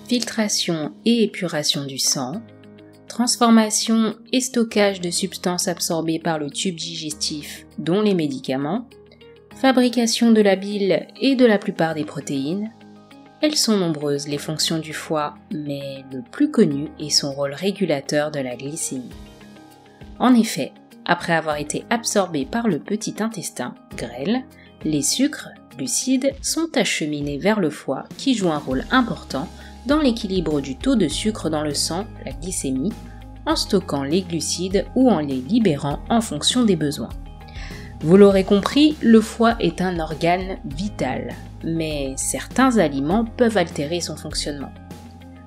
filtration et épuration du sang, transformation et stockage de substances absorbées par le tube digestif, dont les médicaments, fabrication de la bile et de la plupart des protéines. Elles sont nombreuses les fonctions du foie, mais le plus connu est son rôle régulateur de la glycémie. En effet, après avoir été absorbés par le petit intestin, grêle, les sucres, glucides, sont acheminés vers le foie qui joue un rôle important dans l'équilibre du taux de sucre dans le sang, la glycémie, en stockant les glucides ou en les libérant en fonction des besoins. Vous l'aurez compris, le foie est un organe vital, mais certains aliments peuvent altérer son fonctionnement.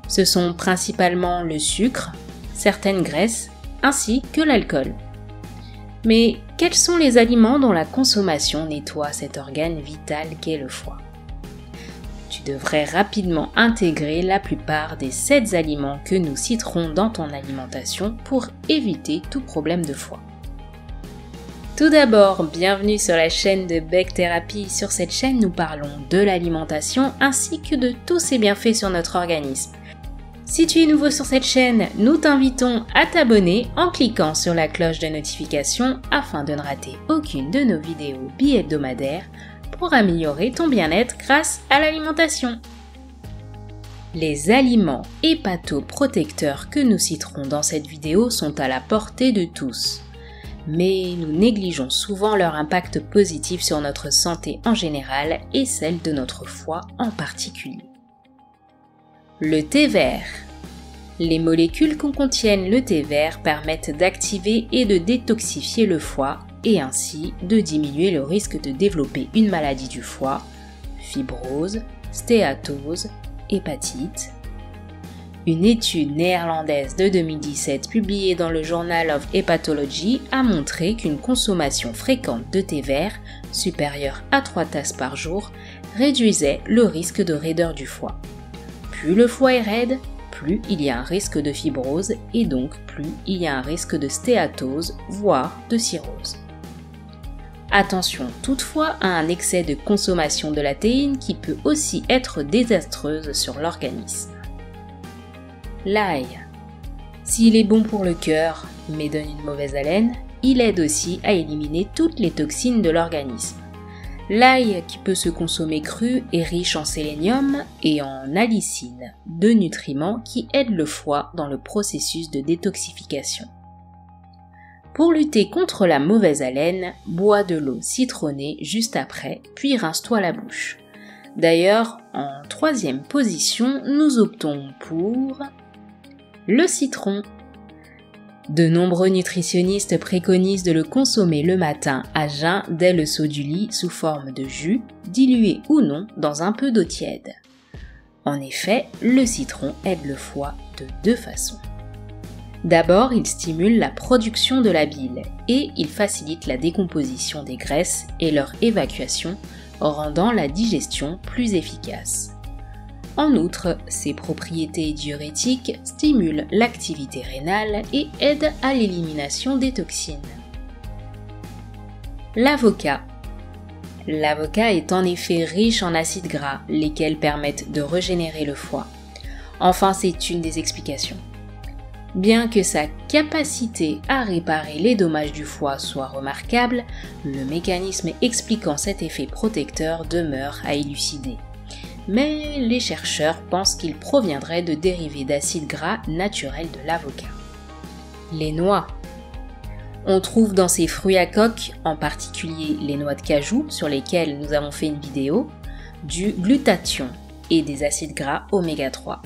Ce sont principalement le sucre, certaines graisses, ainsi que l'alcool. Mais quels sont les aliments dont la consommation nettoie cet organe vital qu'est le foie ? Tu devrais rapidement intégrer la plupart des 7 aliments que nous citerons dans ton alimentation pour éviter tout problème de foie. Tout d'abord, bienvenue sur la chaîne de Bec Thérapie. Sur cette chaîne, nous parlons de l'alimentation ainsi que de tous ses bienfaits sur notre organisme. Si tu es nouveau sur cette chaîne, nous t'invitons à t'abonner en cliquant sur la cloche de notification afin de ne rater aucune de nos vidéos bi-hebdomadaires pour améliorer ton bien-être grâce à l'alimentation. Les aliments hépatoprotecteurs que nous citerons dans cette vidéo sont à la portée de tous, mais nous négligeons souvent leur impact positif sur notre santé en général et celle de notre foie en particulier. Le thé vert. Les molécules que contiennent le thé vert permettent d'activer et de détoxifier le foie et ainsi de diminuer le risque de développer une maladie du foie, fibrose, stéatose, hépatite. Une étude néerlandaise de 2017 publiée dans le Journal of Hepatology a montré qu'une consommation fréquente de thé vert, supérieure à 3 tasses par jour, réduisait le risque de raideur du foie. Plus le foie est raide, plus il y a un risque de fibrose et donc plus il y a un risque de stéatose, voire de cirrhose. Attention toutefois à un excès de consommation de la théine qui peut aussi être désastreuse sur l'organisme. L'ail. S'il est bon pour le cœur, mais donne une mauvaise haleine, il aide aussi à éliminer toutes les toxines de l'organisme. L'ail, qui peut se consommer cru, est riche en sélénium et en allicine, 2 nutriments qui aident le foie dans le processus de détoxification. Pour lutter contre la mauvaise haleine, bois de l'eau citronnée juste après, puis rince-toi la bouche. D'ailleurs, en 3e position, nous optons pour le citron. De nombreux nutritionnistes préconisent de le consommer le matin à jeun dès le saut du lit sous forme de jus, dilué ou non dans un peu d'eau tiède. En effet, le citron aide le foie de 2 façons. D'abord, il stimule la production de la bile et il facilite la décomposition des graisses et leur évacuation, rendant la digestion plus efficace. En outre, ses propriétés diurétiques stimulent l'activité rénale et aident à l'élimination des toxines. L'avocat. L'avocat est en effet riche en acides gras, lesquels permettent de régénérer le foie. Enfin, c'est une des explications. Bien que sa capacité à réparer les dommages du foie soit remarquable, le mécanisme expliquant cet effet protecteur demeure à élucider. Mais les chercheurs pensent qu'il proviendrait de dérivés d'acides gras naturels de l'avocat. Les noix. On trouve dans ces fruits à coque, en particulier les noix de cajou sur lesquelles nous avons fait une vidéo, du glutathion et des acides gras oméga 3.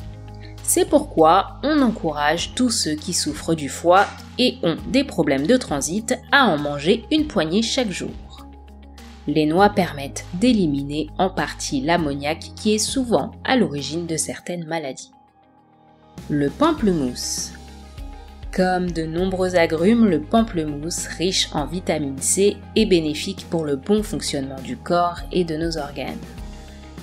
C'est pourquoi on encourage tous ceux qui souffrent du foie et ont des problèmes de transit à en manger une poignée chaque jour. Les noix permettent d'éliminer en partie l'ammoniac qui est souvent à l'origine de certaines maladies. Le pamplemousse. Comme de nombreux agrumes, le pamplemousse, riche en vitamine C, est bénéfique pour le bon fonctionnement du corps et de nos organes.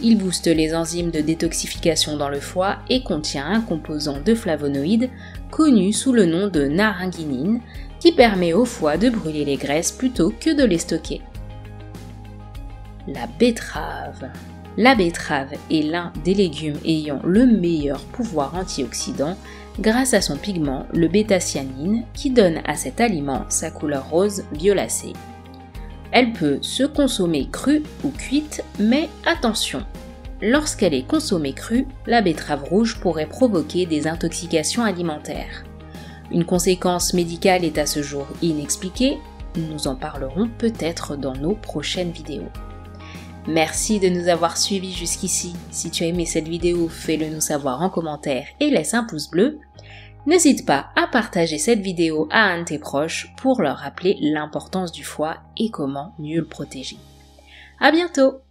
Il booste les enzymes de détoxification dans le foie et contient un composant de flavonoïdes connu sous le nom de naringuinine qui permet au foie de brûler les graisses plutôt que de les stocker. La betterave. La betterave est l'un des légumes ayant le meilleur pouvoir antioxydant grâce à son pigment, le bêta-cyanine, qui donne à cet aliment sa couleur rose violacée. Elle peut se consommer crue ou cuite, mais attention! Lorsqu'elle est consommée crue, la betterave rouge pourrait provoquer des intoxications alimentaires. Une conséquence médicale est à ce jour inexpliquée, nous en parlerons peut-être dans nos prochaines vidéos. Merci de nous avoir suivis jusqu'ici. Si tu as aimé cette vidéo, fais-le nous savoir en commentaire et laisse un pouce bleu. N'hésite pas à partager cette vidéo à un de tes proches pour leur rappeler l'importance du foie et comment mieux le protéger. À bientôt!